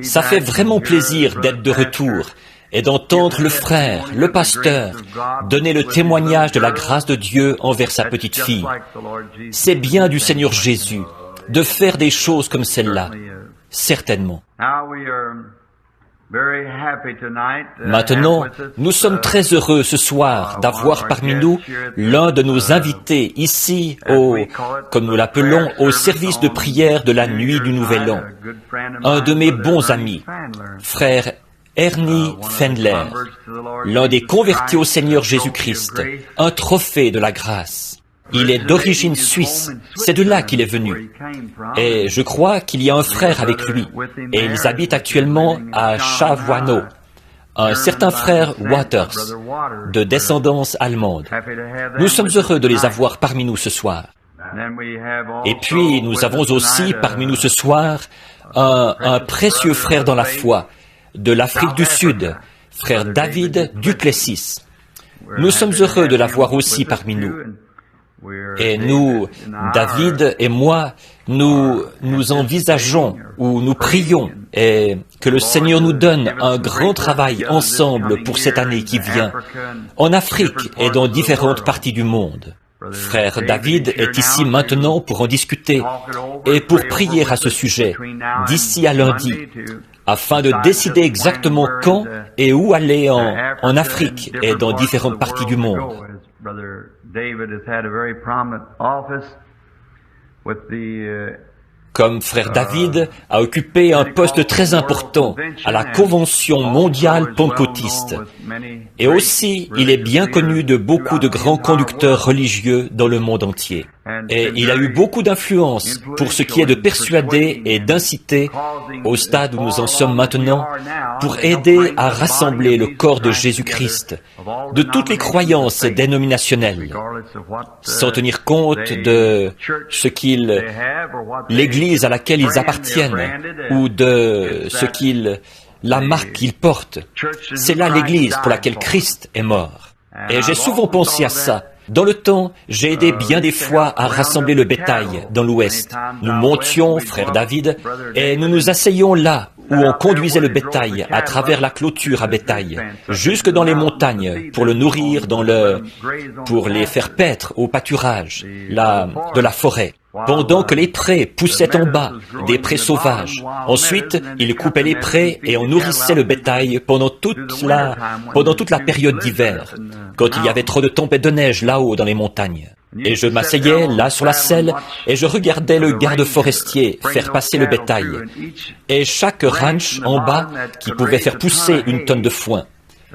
Ça fait vraiment plaisir d'être de retour et d'entendre le frère, le pasteur, donner le témoignage de la grâce de Dieu envers sa petite fille. C'est bien du Seigneur Jésus de faire des choses comme celle-là, certainement. Maintenant, nous sommes très heureux ce soir d'avoir parmi nous l'un de nos invités ici comme nous l'appelons, au service de prière de la nuit du Nouvel An. Un de mes bons amis, frère Ernie Fendler, l'un des convertis au Seigneur Jésus-Christ, un trophée de la grâce. Il est d'origine suisse, c'est de là qu'il est venu. Et je crois qu'il y a un frère avec lui, et ils habitent actuellement à Shavano, un certain frère Waters, de descendance allemande. Nous sommes heureux de les avoir parmi nous ce soir. Et puis, nous avons aussi parmi nous ce soir un précieux frère dans la foi, de l'Afrique du Sud, frère David Duplessis. Nous sommes heureux de l'avoir aussi parmi nous. Et nous, David et moi, nous envisageons ou nous prions et que le Seigneur nous donne un grand travail ensemble pour cette année qui vient, en Afrique et dans différentes parties du monde. Frère David est ici maintenant pour en discuter et pour prier à ce sujet, d'ici à lundi, afin de décider exactement quand et où aller en Afrique et dans différentes parties du monde. Comme frère David a occupé un poste très important à la Convention mondiale pentecôtiste. Et aussi, il est bien connu de beaucoup de grands conducteurs religieux dans le monde entier. Et il a eu beaucoup d'influence pour ce qui est de persuader et d'inciter, au stade où nous en sommes maintenant, pour aider à rassembler le corps de Jésus-Christ, de toutes les croyances dénominationnelles, sans tenir compte de ce l'Église à laquelle ils appartiennent, ou de la marque qu'ils portent. C'est là l'Église pour laquelle Christ est mort. Et j'ai souvent pensé à ça. Dans le temps, j'ai aidé bien des fois à rassembler le bétail dans l'Ouest. Nous montions, frère David, et nous nous asseyions là où on conduisait le bétail à travers la clôture à bétail, jusque dans les montagnes, pour le nourrir pour les faire paître au pâturage de la forêt. Pendant que les prés poussaient en bas, des prés sauvages. Ensuite, ils coupaient les prés et on nourrissait le bétail pendant toute la période d'hiver, quand il y avait trop de tempêtes de neige là-haut dans les montagnes. Et je m'asseyais là sur la selle et je regardais le garde forestier faire passer le bétail. Et chaque ranch en bas qui pouvait faire pousser une tonne de foin.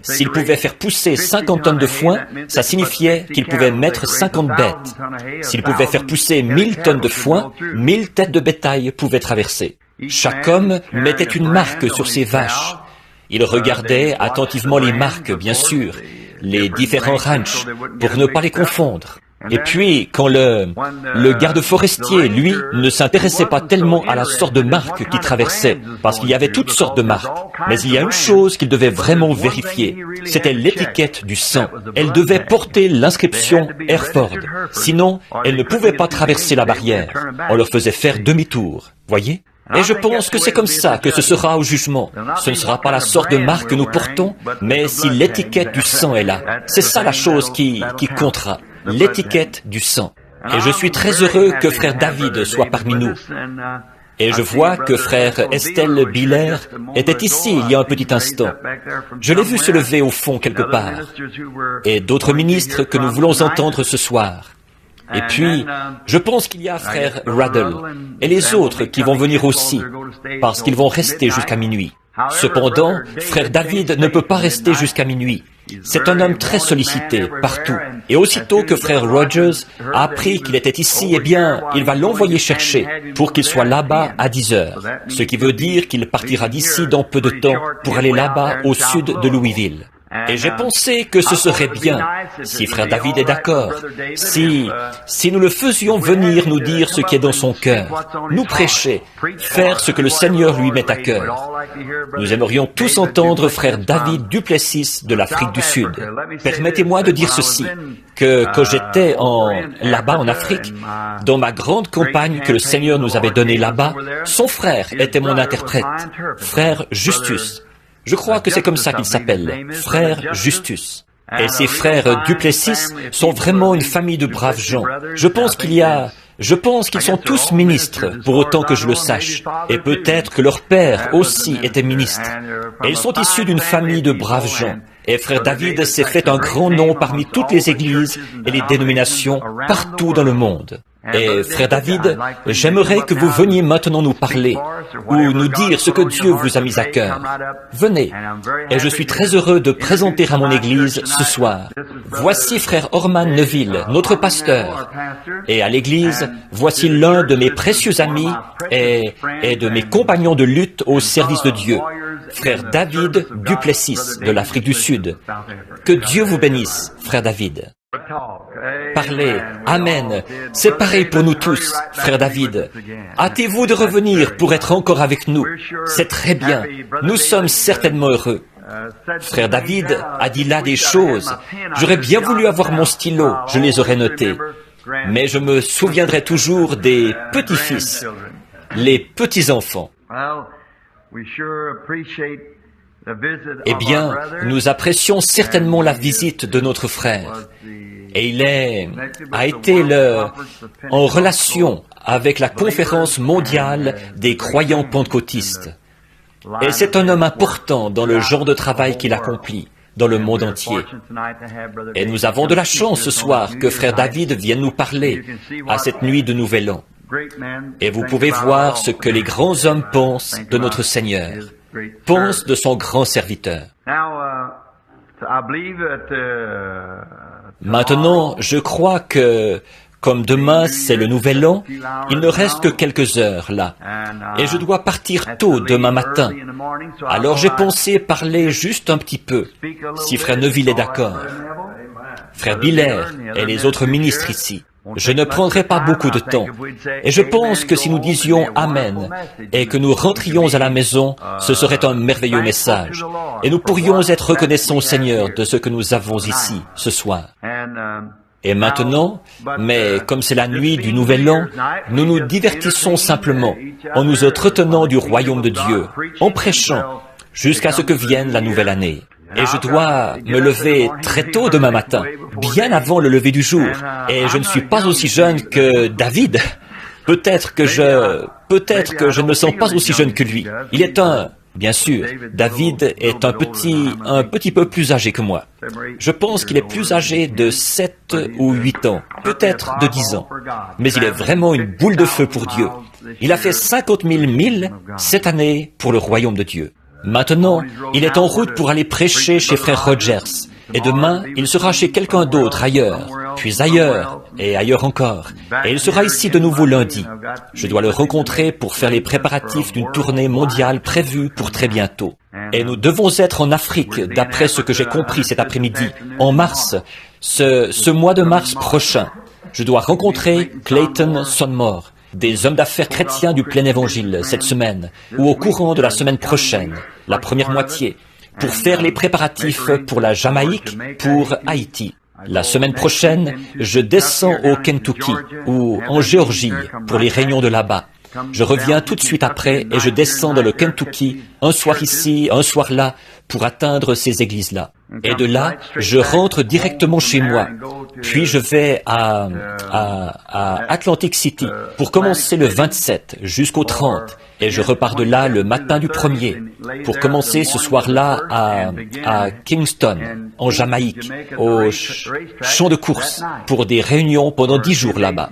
S'il pouvait faire pousser 50 tonnes de foin, ça signifiait qu'il pouvait mettre 50 bêtes. S'il pouvait faire pousser 1000 tonnes de foin, 1000 têtes de bétail pouvaient traverser. Chaque homme mettait une marque sur ses vaches. Il regardait attentivement les marques, bien sûr, les différents ranchs, pour ne pas les confondre. Et puis, quand le garde forestier, lui, ne s'intéressait pas tellement à la sorte de marque qui traversait, parce qu'il y avait toutes sortes de marques. Mais il y a une chose qu'il devait vraiment vérifier, c'était l'étiquette du sang. Elle devait porter l'inscription Hereford, sinon elle ne pouvait pas traverser la barrière. On leur faisait faire demi-tour, voyez ? Et je pense que c'est comme ça que ce sera au jugement. Ce ne sera pas la sorte de marque que nous portons, mais si l'étiquette du sang est là. C'est ça la chose qui comptera. L'étiquette du sang. Et je suis très heureux que frère David soit parmi nous. Et je vois que frère Estelle Biller était ici il y a un petit instant. Je l'ai vu se lever au fond quelque part. Et d'autres ministres que nous voulons entendre ce soir. Et puis, je pense qu'il y a frère Ruddle et les autres qui vont venir aussi, parce qu'ils vont rester jusqu'à minuit. Cependant, frère David ne peut pas rester jusqu'à minuit. C'est un homme très sollicité partout. Et aussitôt que frère Rogers a appris qu'il était ici, eh bien, il va l'envoyer chercher pour qu'il soit là-bas à 10 heures. Ce qui veut dire qu'il partira d'ici dans peu de temps pour aller là-bas au sud de Louisville. Et j'ai pensé que ce serait bien, si frère David est d'accord, si nous le faisions venir nous dire ce qui est dans son cœur, nous prêcher, faire ce que le Seigneur lui met à cœur. Nous aimerions tous entendre frère David Duplessis de l'Afrique du Sud. Permettez-moi de dire ceci, que quand j'étais là-bas en Afrique, dans ma grande campagne que le Seigneur nous avait donnée là-bas, son frère était mon interprète, frère Justus. Je crois que c'est comme ça qu'il s'appelle, frère Justus. Et ces frères Duplessis sont vraiment une famille de braves gens. Je pense qu'ils sont tous ministres, pour autant que je le sache. Et peut-être que leur père aussi était ministre. Et ils sont issus d'une famille de braves gens. Et frère David s'est fait un grand nom parmi toutes les églises et les dénominations partout dans le monde. Et frère David, j'aimerais que vous veniez maintenant nous parler ou nous dire ce que Dieu vous a mis à cœur. Venez. Et je suis très heureux de présenter à mon église ce soir. Voici frère Orman Neville, notre pasteur. Et à l'église, voici l'un de mes précieux amis et de mes compagnons de lutte au service de Dieu, frère David Duplessis de l'Afrique du Sud. Que Dieu vous bénisse, frère David. Parlez. Amen. C'est pareil pour nous tous, frère David. Hâtez-vous de revenir pour être encore avec nous. C'est très bien. Nous sommes certainement heureux. Frère David a dit là des choses. J'aurais bien voulu avoir mon stylo, je les aurais notées. Mais je me souviendrai toujours des petits-fils, les petits-enfants. Eh bien, nous apprécions certainement la visite de notre frère. Et il a été en relation avec la conférence mondiale des croyants pentecôtistes. Et c'est un homme important dans le genre de travail qu'il accomplit dans le monde entier. Et nous avons de la chance ce soir que frère David vienne nous parler à cette nuit de Nouvel An. Et vous pouvez voir ce que les grands hommes pensent de notre Seigneur, pensent de son grand serviteur. Maintenant, je crois que, comme demain c'est le Nouvel An, il ne reste que quelques heures là, et je dois partir tôt demain matin. Alors j'ai pensé parler juste un petit peu, si frère Neville est d'accord, frère Biller et les autres ministres ici. Je ne prendrai pas beaucoup de temps, et je pense que si nous disions Amen et que nous rentrions à la maison, ce serait un merveilleux message, et nous pourrions être reconnaissants au Seigneur de ce que nous avons ici ce soir. Et maintenant, mais comme c'est la nuit du Nouvel An, nous nous divertissons simplement en nous entretenant du royaume de Dieu, en prêchant, jusqu'à ce que vienne la nouvelle année. Et je dois me lever très tôt demain matin, bien avant le lever du jour. Et je ne suis pas aussi jeune que David. Peut-être que je ne me sens pas aussi jeune que lui. Bien sûr, David est un petit peu plus âgé que moi. Je pense qu'il est plus âgé de 7 ou 8 ans, peut-être de 10 ans. Mais il est vraiment une boule de feu pour Dieu. Il a fait 50 000 milles cette année pour le royaume de Dieu. Maintenant, il est en route pour aller prêcher chez frère Rogers. Et demain, il sera chez quelqu'un d'autre ailleurs, puis ailleurs, et ailleurs encore. Et il sera ici de nouveau lundi. Je dois le rencontrer pour faire les préparatifs d'une tournée mondiale prévue pour très bientôt. Et nous devons être en Afrique, d'après ce que j'ai compris cet après-midi, en mars, ce mois de mars prochain. Je dois rencontrer Clayton Sonmore, des hommes d'affaires chrétiens du plein évangile cette semaine, ou au courant de la semaine prochaine, la première moitié, pour faire les préparatifs pour la Jamaïque, pour Haïti. La semaine prochaine, je descends au Kentucky, ou en Géorgie, pour les réunions de là-bas. Je reviens tout de suite après et je descends dans le Kentucky, un soir ici, un soir là, pour atteindre ces églises-là. Et de là, je rentre directement chez moi. Puis je vais à Atlantic City pour commencer le 27 jusqu'au 30. Et je repars de là le matin du 1er pour commencer ce soir-là à Kingston, en Jamaïque, au champ de course, pour des réunions pendant 10 jours là-bas.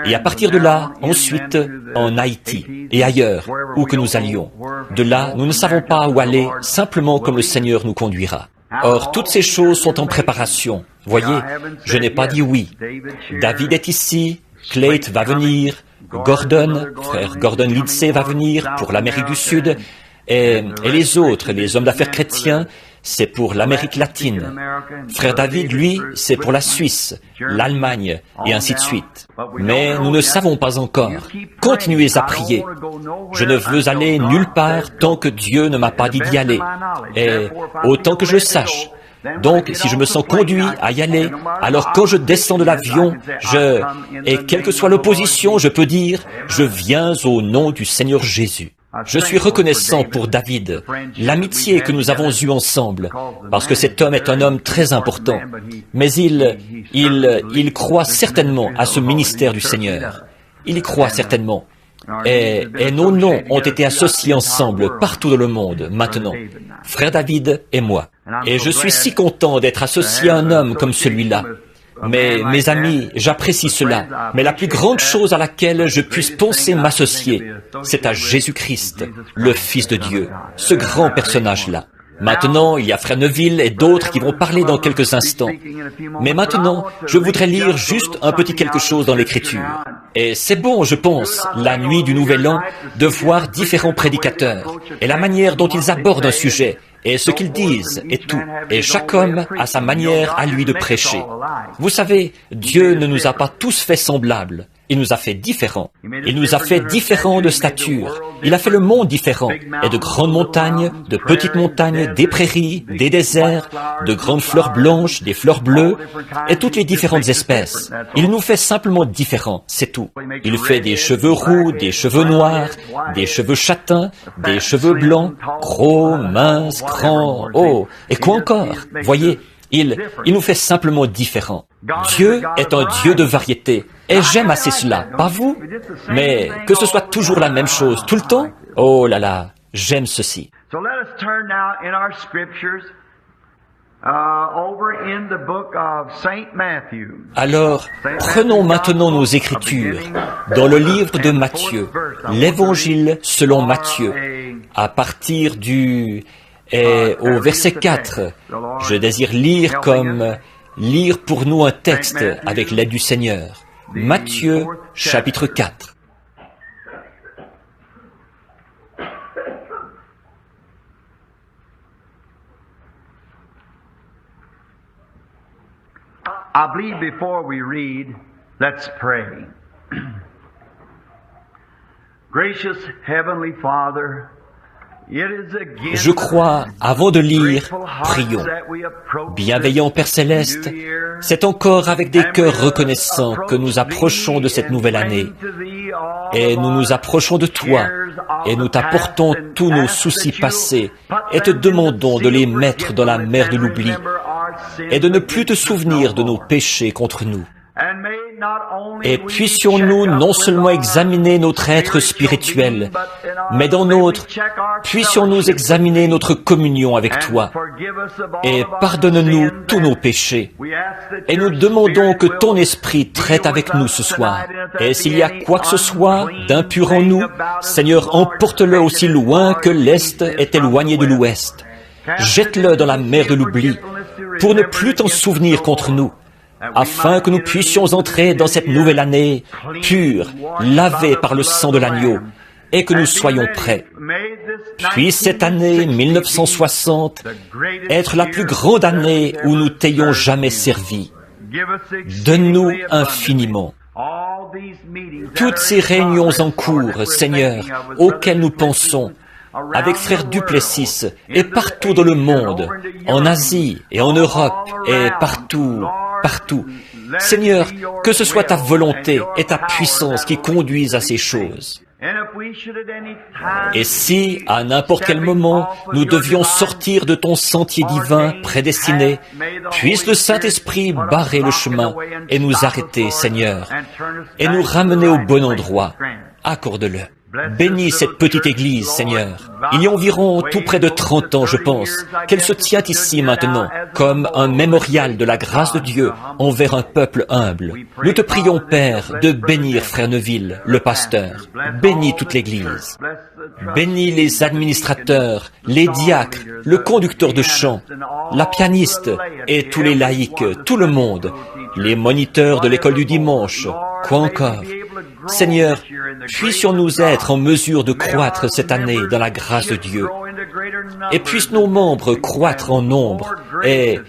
Et à partir de là, ensuite, en Haïti et ailleurs, où que nous allions. De là, nous ne savons pas où aller, simplement comme le Seigneur nous conduira. Or, toutes ces choses sont en préparation. Voyez, je n'ai pas dit oui. David est ici, Clayton va venir, Gordon, frère Gordon Lindsay va venir pour l'Amérique du Sud, et les autres, les hommes d'affaires chrétiens, c'est pour l'Amérique latine. Frère David, lui, c'est pour la Suisse, l'Allemagne, et ainsi de suite. Mais nous ne savons pas encore. Continuez à prier. Je ne veux aller nulle part tant que Dieu ne m'a pas dit d'y aller. Et autant que je sache. Donc, si je me sens conduit à y aller, alors quand je descends de l'avion, et quelle que soit l'opposition, je peux dire, je viens au nom du Seigneur Jésus. Je suis reconnaissant pour David, l'amitié que nous avons eue ensemble, parce que cet homme est un homme très important. Mais il croit certainement à ce ministère du Seigneur. Il y croit certainement. Et nos noms ont été associés ensemble partout dans le monde, maintenant. Frère David et moi. Et je suis si content d'être associé à un homme comme celui-là. Mais mes amis, j'apprécie cela. Mais la plus grande chose à laquelle je puisse penser m'associer, c'est à Jésus-Christ, le Fils de Dieu, ce grand personnage-là. Maintenant, il y a Frère Neville et d'autres qui vont parler dans quelques instants. Mais maintenant, je voudrais lire juste un petit quelque chose dans l'Écriture. Et c'est bon, je pense, la nuit du Nouvel An, de voir différents prédicateurs et la manière dont ils abordent un sujet et ce qu'ils disent et tout. Et chaque homme a sa manière à lui de prêcher. Vous savez, Dieu ne nous a pas tous fait semblables. Il nous a fait différents. Il nous a fait différents de stature. Il a fait le monde différent. Et de grandes montagnes, de petites montagnes, des prairies, des déserts, de grandes fleurs blanches, des fleurs bleues, et toutes les différentes espèces. Il nous fait simplement différents, c'est tout. Il fait des cheveux roux, des cheveux noirs, des cheveux châtains, des cheveux blancs, gros, minces, grands, oh, et quoi encore? Voyez, il nous fait simplement différents. Dieu est un Dieu de variété, et j'aime assez cela, pas vous? Mais que ce soit toujours la même chose, tout le temps? Oh là là, j'aime ceci. Alors, prenons maintenant nos Écritures dans le livre de Matthieu, l'Évangile selon Matthieu, à partir au verset 4. Je désire lire pour nous un texte avec l'aide du Seigneur. Matthieu, chapitre 4. I believe before we read, let's pray. Gracious Heavenly Father, je crois, avant de lire, prions. Bienveillant Père Céleste, c'est encore avec des cœurs reconnaissants que nous approchons de cette nouvelle année. Et nous nous approchons de toi, et nous t'apportons tous nos soucis passés, et te demandons de les mettre dans la mer de l'oubli, et de ne plus te souvenir de nos péchés contre nous. Et puissions-nous non seulement examiner notre être spirituel, mais puissions-nous examiner notre communion avec toi, et pardonne-nous tous nos péchés. Et nous demandons que ton esprit traite avec nous ce soir. Et s'il y a quoi que ce soit d'impur en nous, Seigneur, emporte-le aussi loin que l'Est est éloigné de l'Ouest. Jette-le dans la mer de l'oubli, pour ne plus t'en souvenir contre nous, afin que nous puissions entrer dans cette nouvelle année pure, lavée par le sang de l'agneau, et que nous soyons prêts. Puisse cette année 1960 être la plus grande année où nous t'ayons jamais servi. Donne-nous infiniment. Toutes ces réunions en cours, Seigneur, auxquelles nous pensons, avec Frère Duplessis, et partout dans le monde, en Asie et en Europe, et partout. Seigneur, que ce soit ta volonté et ta puissance qui conduisent à ces choses. Et si, à n'importe quel moment, nous devions sortir de ton sentier divin prédestiné, puisse le Saint-Esprit barrer le chemin et nous arrêter, Seigneur, et nous ramener au bon endroit. Accorde-le. Bénis cette petite église, Seigneur. Il y a environ tout près de 30 ans, je pense, qu'elle se tient ici maintenant, comme un mémorial de la grâce de Dieu envers un peuple humble. Nous te prions, Père, de bénir Frère Neville, le pasteur. Bénis toute l'église. Bénis les administrateurs, les diacres, le conducteur de chant, la pianiste et tous les laïcs, tout le monde, les moniteurs de l'école du dimanche, quoi encore. Seigneur, puissions-nous être en mesure de croître cette année dans la grâce de Dieu. et puissent nos membres croître en nombre et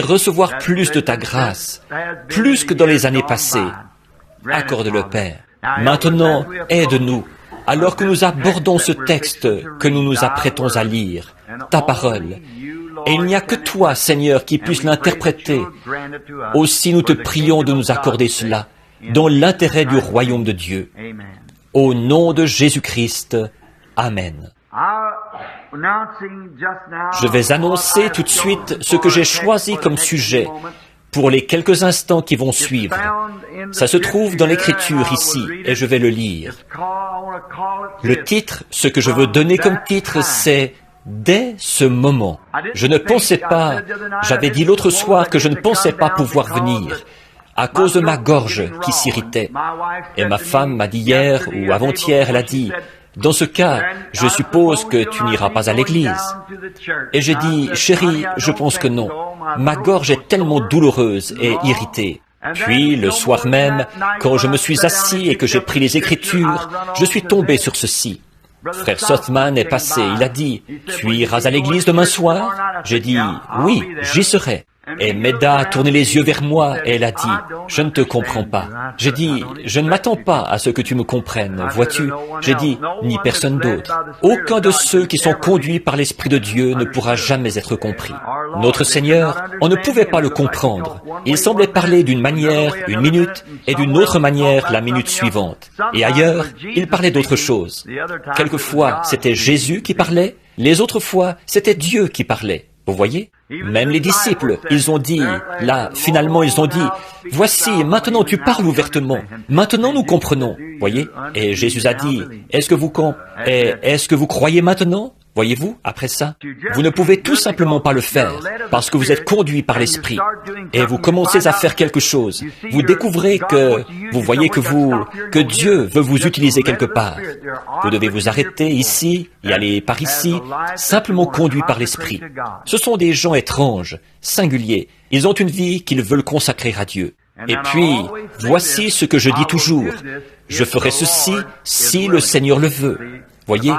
recevoir plus de ta grâce, plus que dans les années passées. Accorde-le, Père. Maintenant, aide-nous, alors que nous abordons ce texte que nous nous apprêtons à lire, ta parole. Et il n'y a que toi, Seigneur, qui puisse l'interpréter. Aussi nous te prions de nous accorder cela, dans l'intérêt du royaume de Dieu. Au nom de Jésus-Christ, Amen. Je vais annoncer tout de suite ce que j'ai choisi comme sujet pour les quelques instants qui vont suivre. Ça se trouve dans l'Écriture ici, et je vais le lire. Le titre, ce que je veux donner comme titre, c'est « Dès ce moment ». Je ne pensais pas, j'avais dit l'autre soir que je ne pensais pas pouvoir venir, à cause de ma gorge qui s'irritait. Et ma femme m'a dit hier ou avant-hier, elle a dit, « Dans ce cas, je suppose que tu n'iras pas à l'église. » Et j'ai dit, « Chérie, je pense que non. Ma gorge est tellement douloureuse et irritée. » Puis, le soir même, quand je me suis assis et que j'ai pris les Écritures, je suis tombé sur ceci. Frère Sothman est passé, il a dit, « Tu iras à l'église demain soir ?» J'ai dit, « Oui, j'y serai. » Et Meda a tourné les yeux vers moi et elle a dit, « Je ne te comprends pas. » J'ai dit, « Je ne m'attends pas à ce que tu me comprennes, vois-tu » J'ai dit, « Ni personne d'autre. Aucun de ceux qui sont conduits par l'Esprit de Dieu ne pourra jamais être compris. Notre Seigneur, on ne pouvait pas le comprendre. Il semblait parler d'une manière, une minute, et d'une autre manière, la minute suivante. Et ailleurs, il parlait d'autre chose. Quelquefois, c'était Jésus qui parlait, les autres fois, c'était Dieu qui parlait. Vous voyez? Même les disciples, ils ont dit, là, finalement, ils ont dit, « Voici, maintenant tu parles ouvertement. Maintenant nous comprenons. » Voyez? Et Jésus a dit, « Est-ce que vous croyez maintenant? » Voyez-vous, après ça, vous ne pouvez tout simplement pas le faire, parce que vous êtes conduit par l'Esprit, et vous commencez à faire quelque chose. Vous découvrez que Dieu veut vous utiliser quelque part. Vous devez vous arrêter ici, y aller par ici, simplement conduit par l'Esprit. Ce sont des gens étranges, singuliers. Ils ont une vie qu'ils veulent consacrer à Dieu. Et puis, voici ce que je dis toujours. Je ferai ceci si le Seigneur le veut. Voyez,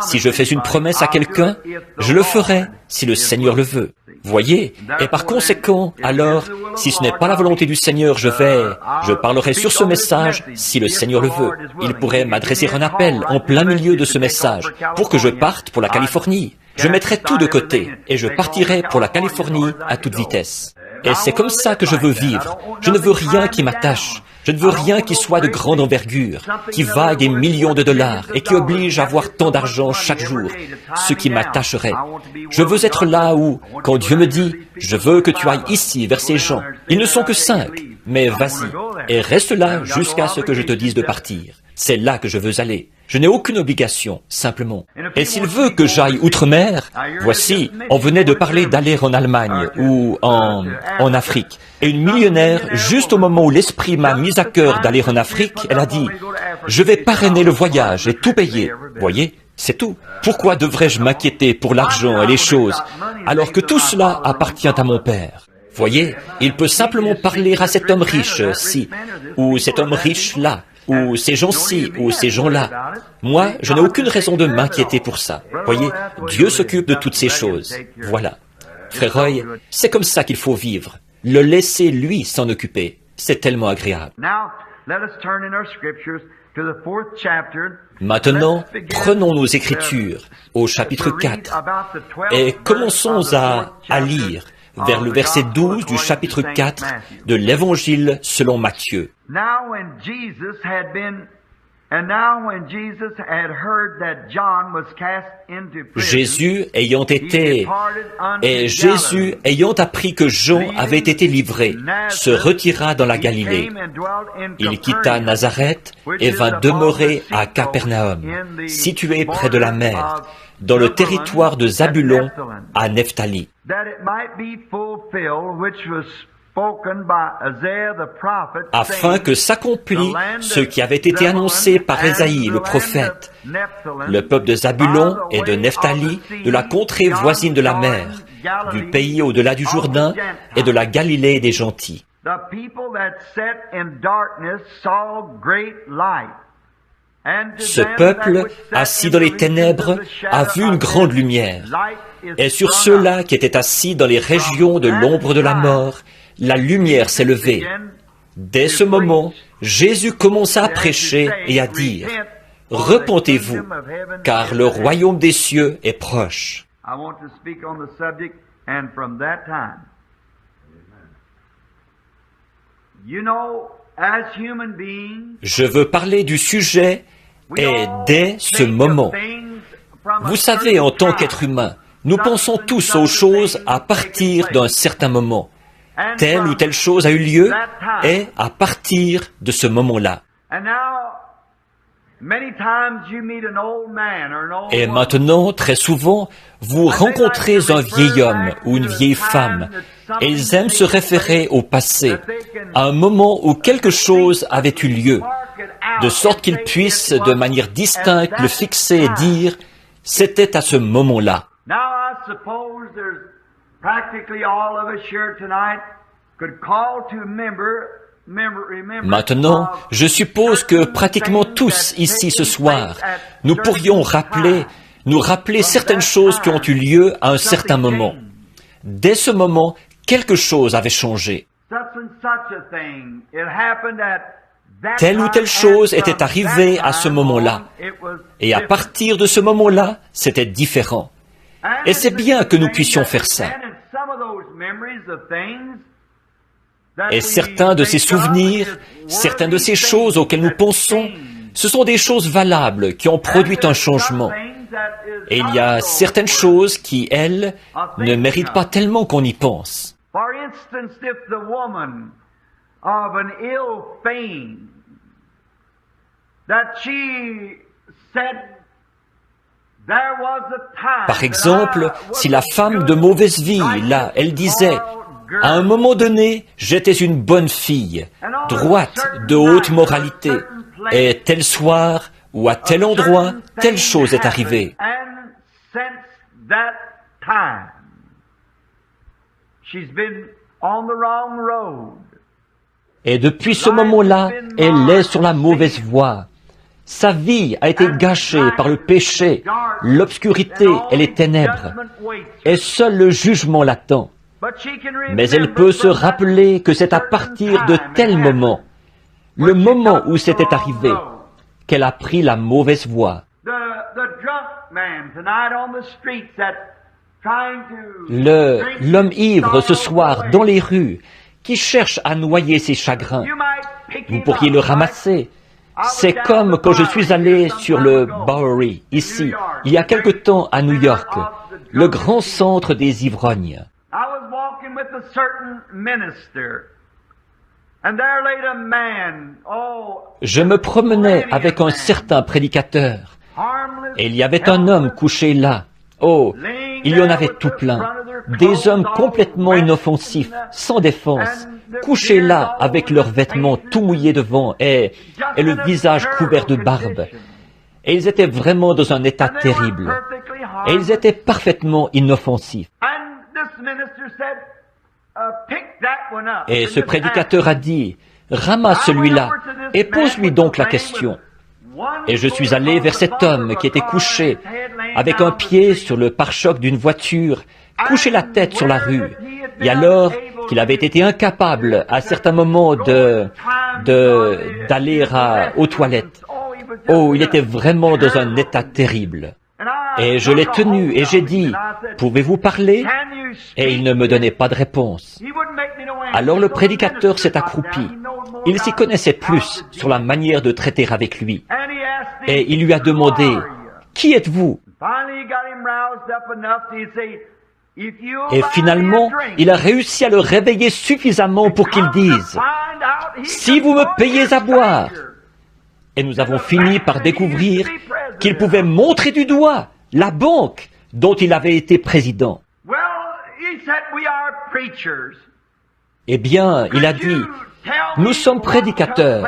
si je fais une promesse à quelqu'un, je le ferai si le Seigneur le veut. Voyez, et par conséquent, alors, si ce n'est pas la volonté du Seigneur, je parlerai sur ce message si le Seigneur le veut. Il pourrait m'adresser un appel en plein milieu de ce message pour que je parte pour la Californie. Je mettrai tout de côté et je partirai pour la Californie à toute vitesse. Et c'est comme ça que je veux vivre. Je ne veux rien qui m'attache. Je ne veux rien qui soit de grande envergure, qui vaille des millions de dollars et qui oblige à avoir tant d'argent chaque jour, ce qui m'attacherait. Je veux être là où, quand Dieu me dit, « Je veux que tu ailles ici vers ces gens. Ils ne sont que 5, mais vas-y, et reste là jusqu'à ce que je te dise de partir. » C'est là que je veux aller. Je n'ai aucune obligation, simplement. Et s'il veut que j'aille outre-mer, voici, on venait de parler d'aller en Allemagne ou en Afrique. Et une millionnaire, juste au moment où l'Esprit m'a mis à cœur d'aller en Afrique, elle a dit, « Je vais parrainer le voyage et tout payer. » Voyez, c'est tout. Pourquoi devrais-je m'inquiéter pour l'argent et les choses, alors que tout cela appartient à mon Père? Voyez, il peut simplement parler à cet homme riche-ci, ou cet homme riche-là, ou ces gens-ci, ou ces gens-là. Moi, je n'ai aucune raison de m'inquiéter pour ça. Voyez, Dieu s'occupe de toutes ces choses. Voilà. Frère Roy, c'est comme ça qu'il faut vivre. Le laisser, lui, s'en occuper. C'est tellement agréable. Maintenant, prenons nos Écritures au chapitre 4 et commençons à lire vers le verset 12 du chapitre 4 de l'Évangile selon Matthieu. Jésus ayant appris que Jean avait été livré, se retira dans la Galilée. Il quitta Nazareth et vint demeurer à Capernaum, situé près de la mer, dans le territoire de Zabulon à Nephtali, afin que s'accomplit ce qui avait été annoncé par Ésaïe le prophète. Le peuple de Zabulon et de Nephtali, de la contrée voisine de la mer, du pays au-delà du Jourdain et de la Galilée des gentils. Ce peuple, assis dans les ténèbres, a vu une grande lumière. Et sur ceux-là qui étaient assis dans les régions de l'ombre de la mort, la lumière s'est levée. Dès ce moment, Jésus commença à prêcher et à dire, « Repentez-vous, car le royaume des cieux est proche. » Je veux parler du sujet et dès ce moment. Vous savez, en tant qu'être humain, nous pensons tous aux choses à partir d'un certain moment. Telle ou telle chose a eu lieu et à partir de ce moment-là. Et maintenant, très souvent, vous rencontrez un vieil homme ou une vieille femme et ils aiment se référer au passé, à un moment où quelque chose avait eu lieu, de sorte qu'ils puissent, de manière distincte, le fixer et dire « c'était à ce moment-là ». Maintenant, je suppose que pratiquement tous ici ce soir, nous pourrions nous rappeler certaines choses qui ont eu lieu à un certain moment. Dès ce moment, quelque chose avait changé. Telle ou telle chose était arrivée à ce moment-là. Et à partir de ce moment-là, c'était différent. Et c'est bien que nous puissions faire ça. Et certains de ces souvenirs, certaines de ces choses auxquelles nous pensons, ce sont des choses valables qui ont produit un changement. Et il y a certaines choses qui, elles, ne méritent pas tellement qu'on y pense. Par exemple, si la femme de mauvaise vie, là, elle disait « À un moment donné, j'étais une bonne fille, droite, de haute moralité, et tel soir, ou à tel endroit, telle chose est arrivée. » Et depuis ce moment-là, elle est sur la mauvaise voie. Sa vie a été gâchée par le péché, l'obscurité et les ténèbres. Et seul le jugement l'attend. Mais elle peut se rappeler que c'est à partir de tel moment, le moment où c'était arrivé, qu'elle a pris la mauvaise voie. L'homme ivre ce soir dans les rues, qui cherche à noyer ses chagrins, vous pourriez le ramasser. C'est comme quand je suis allé sur le Bowery, ici, il y a quelque temps à New York, le grand centre des ivrognes. Je me promenais avec un certain prédicateur, et il y avait un homme couché là. Oh, il y en avait tout plein. Des hommes complètement inoffensifs, sans défense, couchés là avec leurs vêtements tout mouillés devant et le visage couvert de barbe. Et ils étaient vraiment dans un état terrible. Et ils étaient parfaitement inoffensifs. Et ce prédicateur a dit, « Ramasse celui-là et pose-lui donc la question. » Et je suis allé vers cet homme qui était couché, avec un pied sur le pare-choc d'une voiture, couché la tête sur la rue. Et alors qu'il avait été incapable à certains moments d'aller aux toilettes. Oh, il était vraiment dans un état terrible. Et je l'ai tenu et j'ai dit, « Pouvez-vous parler ?» Et il ne me donnait pas de réponse. Alors le prédicateur s'est accroupi. Il s'y connaissait plus sur la manière de traiter avec lui. Et il lui a demandé, « Qui êtes-vous » Et finalement, il a réussi à le réveiller suffisamment pour qu'il dise, « Si vous me payez à boire !» Et nous avons fini par découvrir qu'il pouvait montrer du doigt la banque dont il avait été président. Eh bien, il a dit, « Nous sommes prédicateurs.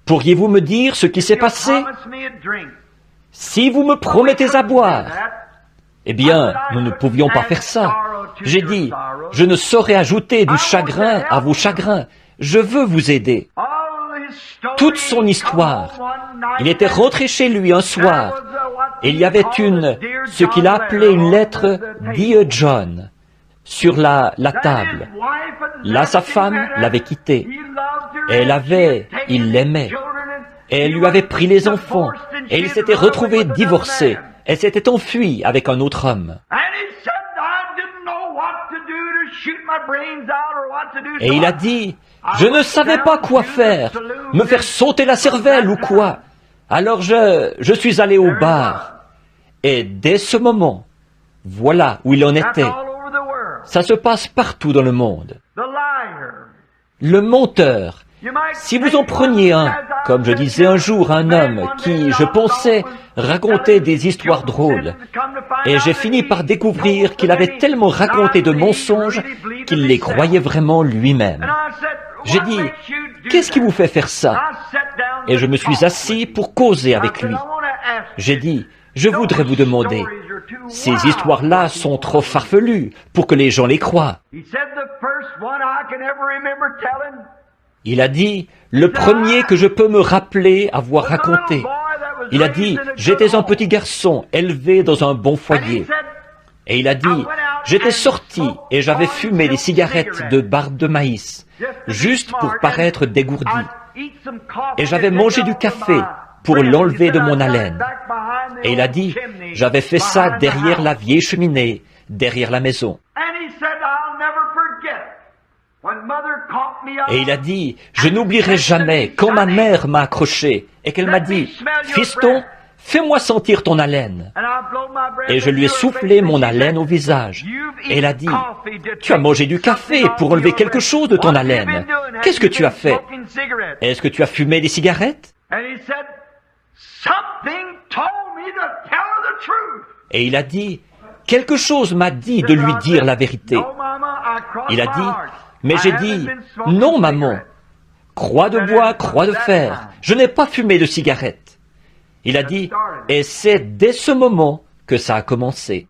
Pourriez-vous me dire ce qui s'est passé? Si vous me promettez à boire. » Eh bien, nous ne pouvions pas faire ça. J'ai dit, « Je ne saurais ajouter du chagrin à vos chagrins. Je veux vous aider. » toute son histoire. Il était rentré chez lui un soir, et il y avait ce qu'il a appelé une lettre « Dear John » sur la table. Là, sa femme l'avait quitté. Il l'aimait. Et elle lui avait pris les enfants. Et il s'était retrouvé divorcé. Elle s'était enfuie avec un autre homme. Et il a dit, je ne savais pas quoi faire, me faire sauter la cervelle ou quoi. Alors je suis allé au bar. Et dès ce moment, voilà où il en était. Ça se passe partout dans le monde. Le menteur. Si vous en preniez un, comme je disais un jour à un homme qui, je pensais, racontait des histoires drôles, et j'ai fini par découvrir qu'il avait tellement raconté de mensonges qu'il les croyait vraiment lui-même. J'ai dit, qu'est-ce qui vous fait faire ça? Et je me suis assis pour causer avec lui. J'ai dit, je voudrais vous demander, ces histoires-là sont trop farfelues pour que les gens les croient. Il a dit, le premier que je peux me rappeler avoir raconté. Il a dit, j'étais un petit garçon élevé dans un bon foyer. Et il a dit, j'étais sorti et j'avais fumé des cigarettes de barbe de maïs, juste pour paraître dégourdi. Et j'avais mangé du café pour l'enlever de mon haleine. Et il a dit, j'avais fait ça derrière la vieille cheminée, derrière la maison. Et il a dit, je n'oublierai jamais quand ma mère m'a accroché et qu'elle m'a dit, fiston, fais-moi sentir ton haleine. Et je lui ai soufflé mon haleine au visage. Et il a dit, tu as mangé du café pour enlever quelque chose de ton haleine. Qu'est-ce que tu as fait? Est-ce que tu as fumé des cigarettes? Et il a dit, quelque chose m'a dit de lui dire la vérité. Il a dit, mais j'ai dit, non maman, croix de bois, croix de fer, je n'ai pas fumé de cigarette. Il a dit, et c'est dès ce moment que ça a commencé.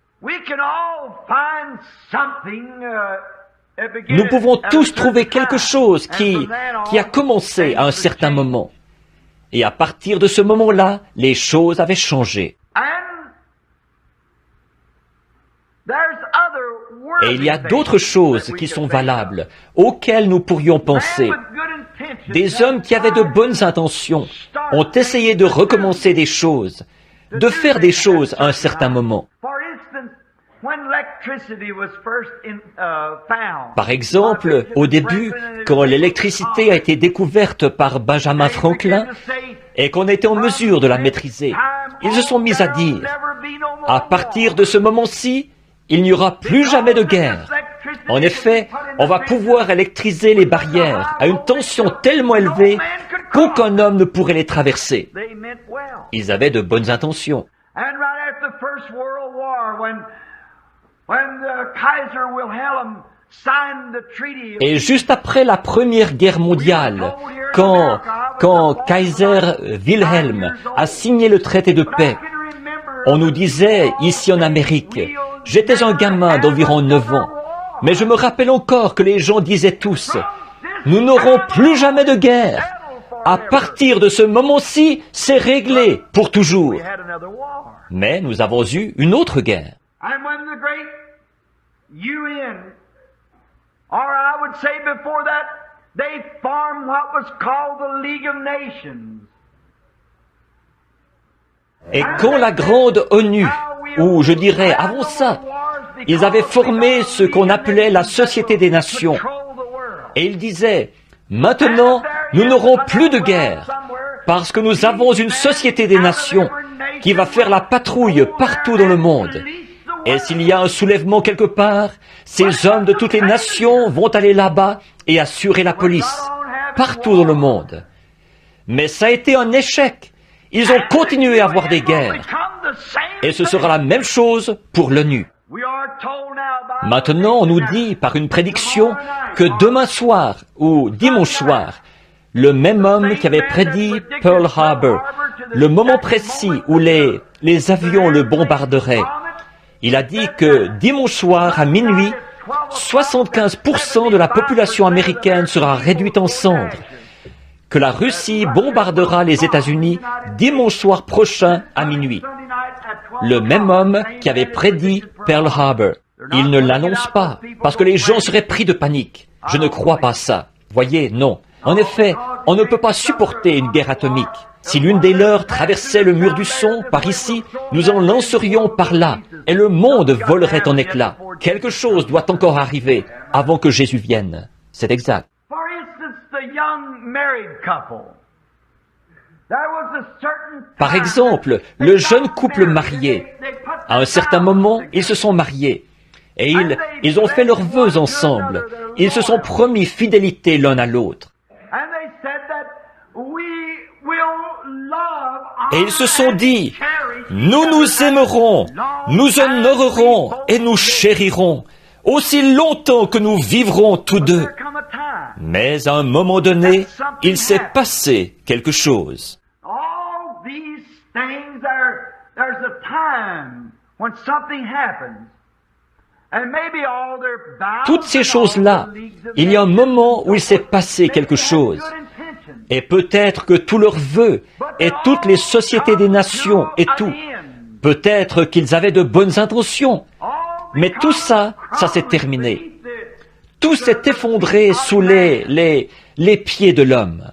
Nous pouvons tous trouver quelque chose qui a commencé à un certain moment. Et à partir de ce moment-là, les choses avaient changé. Et il y a d'autres choses qui sont valables, auxquelles nous pourrions penser. Des hommes qui avaient de bonnes intentions ont essayé de recommencer des choses, de faire des choses à un certain moment. Par exemple, au début, quand l'électricité a été découverte par Benjamin Franklin et qu'on était en mesure de la maîtriser, ils se sont mis à dire, à partir de ce moment-ci, il n'y aura plus jamais de guerre. En effet, on va pouvoir électriser les barrières à une tension tellement élevée qu'aucun homme ne pourrait les traverser. Ils avaient de bonnes intentions. Et juste après la Première Guerre mondiale, quand Kaiser Wilhelm a signé le traité de paix, on nous disait, ici en Amérique, j'étais un gamin d'environ 9 ans, mais je me rappelle encore que les gens disaient tous, nous n'aurons plus jamais de guerre. À partir de ce moment-ci, c'est réglé pour toujours. Mais nous avons eu une autre guerre. Et quand la grande ONU, ou je dirais avant ça, ils avaient formé ce qu'on appelait la Société des Nations, et ils disaient, maintenant, nous n'aurons plus de guerre, parce que nous avons une Société des Nations qui va faire la patrouille partout dans le monde. Et s'il y a un soulèvement quelque part, ces hommes de toutes les nations vont aller là-bas et assurer la police, partout dans le monde. Mais ça a été un échec. Ils ont continué à avoir des guerres. Et ce sera la même chose pour l'ONU. Maintenant, on nous dit par une prédiction que demain soir ou dimanche soir, le même homme qui avait prédit Pearl Harbor, le moment précis où les avions le bombarderaient, il a dit que dimanche soir à minuit, 75% de la population américaine sera réduite en cendres, que la Russie bombardera les États-Unis dimanche soir prochain à minuit. Le même homme qui avait prédit Pearl Harbor. Il ne l'annonce pas, parce que les gens seraient pris de panique. Je ne crois pas ça. Voyez, non. En effet, on ne peut pas supporter une guerre atomique. Si l'une des leurs traversait le mur du son, par ici, nous en lancerions par là, et le monde volerait en éclats. Quelque chose doit encore arriver avant que Jésus vienne. C'est exact. Par exemple, le jeune couple marié. À un certain moment, ils se sont mariés. Et ils ont fait leurs vœux ensemble. Ils se sont promis fidélité l'un à l'autre. Et ils se sont dit, nous nous aimerons, nous honorerons et nous chérirons, aussi longtemps que nous vivrons tous deux. Mais à un moment donné, il s'est passé quelque chose. Toutes ces choses-là, il y a un moment où il s'est passé quelque chose. Et peut-être que tous leurs vœux, et toutes les sociétés des nations, et tout, peut-être qu'ils avaient de bonnes intentions, mais tout ça, ça s'est terminé. Tout s'est effondré sous les pieds de l'homme.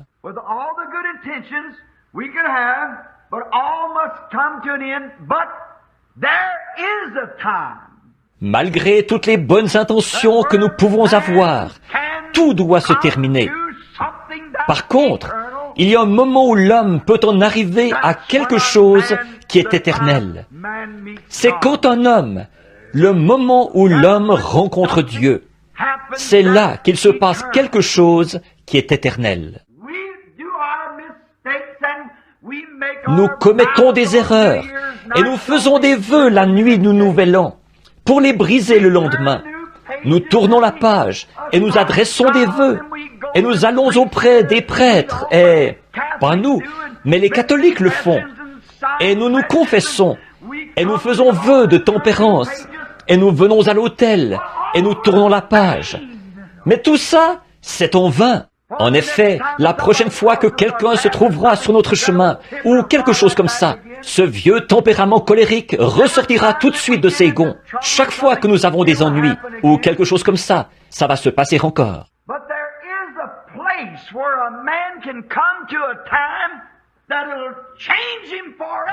Malgré toutes les bonnes intentions que nous pouvons avoir, tout doit se terminer. Par contre, il y a un moment où l'homme peut en arriver à quelque chose qui est éternel. C'est quand un homme, le moment où l'homme rencontre Dieu, c'est là qu'il se passe quelque chose qui est éternel. Nous commettons des erreurs et nous faisons des vœux la nuit du Nouvel An pour les briser le lendemain. Nous tournons la page et nous adressons des vœux et nous allons auprès des prêtres et, pas nous, mais les catholiques le font. Et nous nous confessons et nous faisons vœu de tempérance et nous venons à l'autel et nous tournons la page. Mais tout ça, c'est en vain. En effet, la prochaine fois que quelqu'un se trouvera sur notre chemin, ou quelque chose comme ça, ce vieux tempérament colérique ressortira tout de suite de ses gonds. Chaque fois que nous avons des ennuis, ou quelque chose comme ça va se passer encore.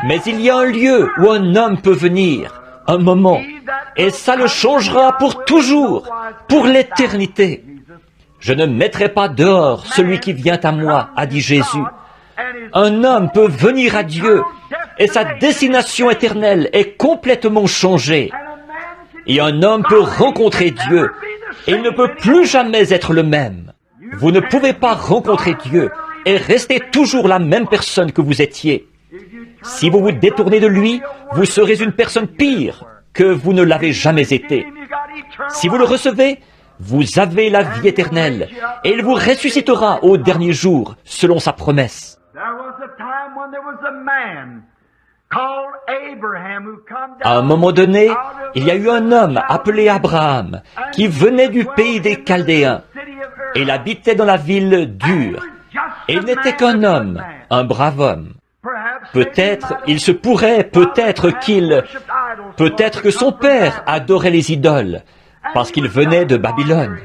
Mais il y a un lieu où un homme peut venir, un moment, et ça le changera pour toujours, pour l'éternité. Je ne mettrai pas dehors celui qui vient à moi, a dit Jésus. Un homme peut venir à Dieu et sa destination éternelle est complètement changée. Et un homme peut rencontrer Dieu et il ne peut plus jamais être le même. Vous ne pouvez pas rencontrer Dieu et rester toujours la même personne que vous étiez. Si vous vous détournez de lui, vous serez une personne pire que vous ne l'avez jamais été. Si vous le recevez, vous avez la vie éternelle, et il vous ressuscitera au dernier jour, selon sa promesse. À un moment donné, il y a eu un homme appelé Abraham, qui venait du pays des Chaldéens, et il habitait dans la ville d'Ur. Et il n'était qu'un homme, un brave homme. Peut-être que son père adorait les idoles, parce qu'il venait de Babylone.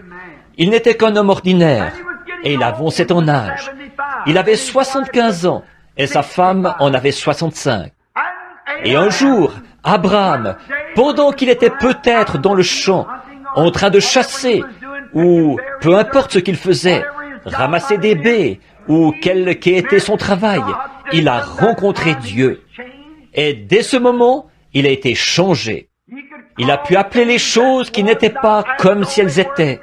Il n'était qu'un homme ordinaire, et il avançait en âge. Il avait 75 ans, et sa femme en avait 65. Et un jour, Abraham, pendant qu'il était peut-être dans le champ, en train de chasser, ou peu importe ce qu'il faisait, ramasser des baies, ou quel qu'était son travail, il a rencontré Dieu. Et dès ce moment, il a été changé. Il a pu appeler les choses qui n'étaient pas comme si elles étaient,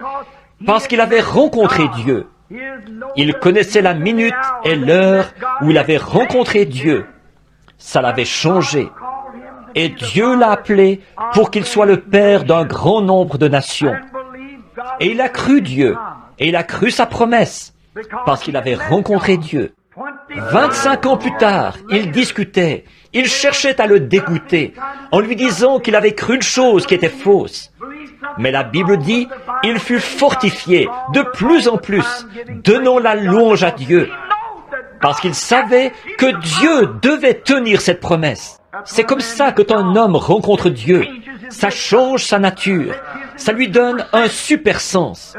parce qu'il avait rencontré Dieu. Il connaissait la minute et l'heure où il avait rencontré Dieu. Ça l'avait changé. Et Dieu l'a appelé pour qu'il soit le père d'un grand nombre de nations. Et il a cru Dieu, et il a cru sa promesse, parce qu'il avait rencontré Dieu. 25 ans plus tard, il discutait, il cherchait à le dégoûter, en lui disant qu'il avait cru une chose qui était fausse. Mais la Bible dit, il fut fortifié de plus en plus, donnant la louange à Dieu. parce qu'il savait que Dieu devait tenir cette promesse. C'est comme ça que quand un homme rencontre Dieu, ça change sa nature, ça lui donne un super sens.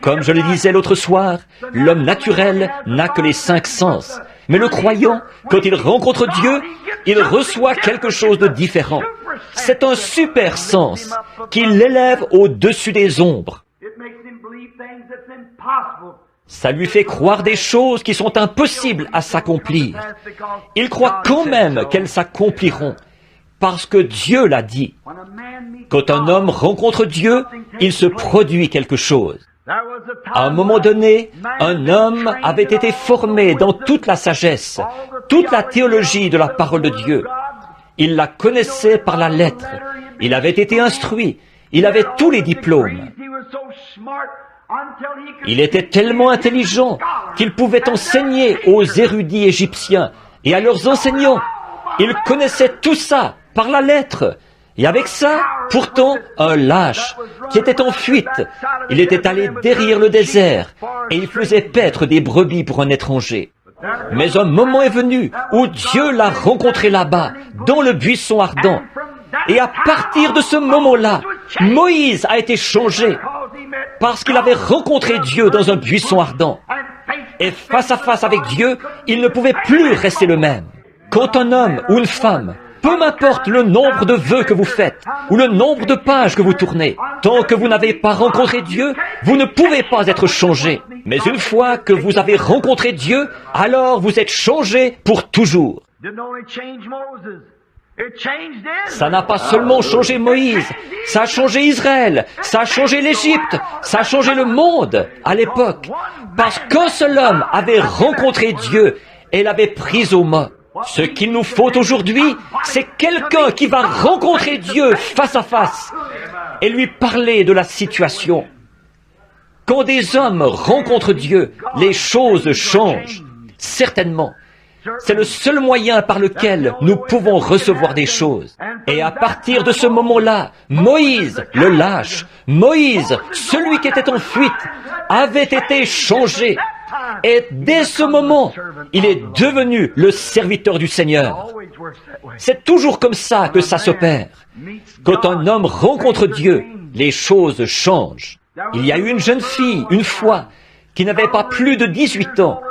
Comme je le disais l'autre soir, l'homme naturel n'a que les 5 sens. Mais le croyant, quand il rencontre Dieu, il reçoit quelque chose de différent. C'est un super sens qui l'élève au-dessus des ombres. Ça lui fait croire des choses qui sont impossibles à s'accomplir. Il croit quand même qu'elles s'accompliront, parce que Dieu l'a dit. Quand un homme rencontre Dieu, il se produit quelque chose. À un moment donné, un homme avait été formé dans toute la sagesse, toute la théologie de la parole de Dieu. Il la connaissait par la lettre. Il avait été instruit. Il avait tous les diplômes. Il était tellement intelligent qu'il pouvait enseigner aux érudits égyptiens et à leurs enseignants. Il connaissait tout ça par la lettre. Et avec ça, pourtant, un lâche qui était en fuite. Il était allé derrière le désert et il faisait paître des brebis pour un étranger. Mais un moment est venu où Dieu l'a rencontré là-bas, dans le buisson ardent. Et à partir de ce moment-là, Moïse a été changé parce qu'il avait rencontré Dieu dans un buisson ardent. Et face à face avec Dieu, il ne pouvait plus rester le même. Quand un homme ou une femme, peu m'importe le nombre de vœux que vous faites, ou le nombre de pages que vous tournez, tant que vous n'avez pas rencontré Dieu, vous ne pouvez pas être changé. Mais une fois que vous avez rencontré Dieu, alors vous êtes changé pour toujours. Ça n'a pas seulement changé Moïse, ça a changé Israël, ça a changé l'Égypte, ça a changé le monde à l'époque. Parce qu'un seul homme avait rencontré Dieu et l'avait pris au mot. Ce qu'il nous faut aujourd'hui, c'est quelqu'un qui va rencontrer Dieu face à face et lui parler de la situation. Quand des hommes rencontrent Dieu, les choses changent, certainement. C'est le seul moyen par lequel nous pouvons recevoir des choses. Et à partir de ce moment-là, Moïse, le lâche, Moïse, celui qui était en fuite, avait été changé. Et dès ce moment, il est devenu le serviteur du Seigneur. C'est toujours comme ça que ça s'opère. Quand un homme rencontre Dieu, les choses changent. Il y a eu une jeune fille, une fois, qui n'avait pas plus de 18 ans,